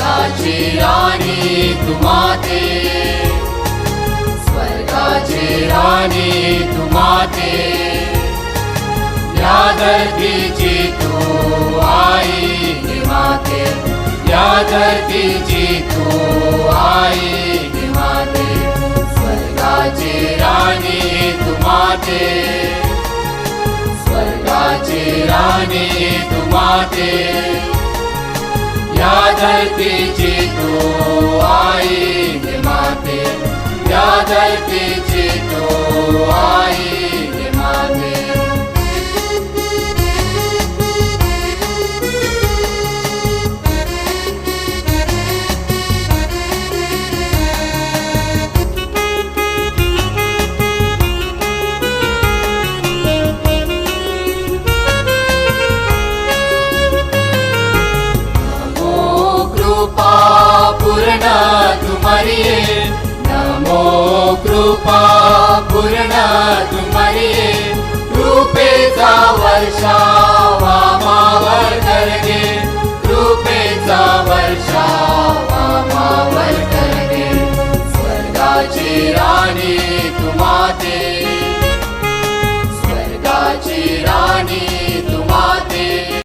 स्वर्गाची राणी तू माते, स्वर्गाची राणी तू माते, या धरतीची तू आई हे माते, या धरतीची तू आई हे माते, स्वर्गाची राणी तू माते, स्वर्गाची राणी तू माते, या धरतीची तू आई हे माते, या धरतीची तू आई हे माते। पूर्ण तू मरिये, नमो कृपा पूर्ण तू मरिये, कृपेचा वर्षावा मावर करगे, कृपेचा वर्षावा मावर करगे, स्वर्गाची राणी तू माते, स्वर्गाची राणी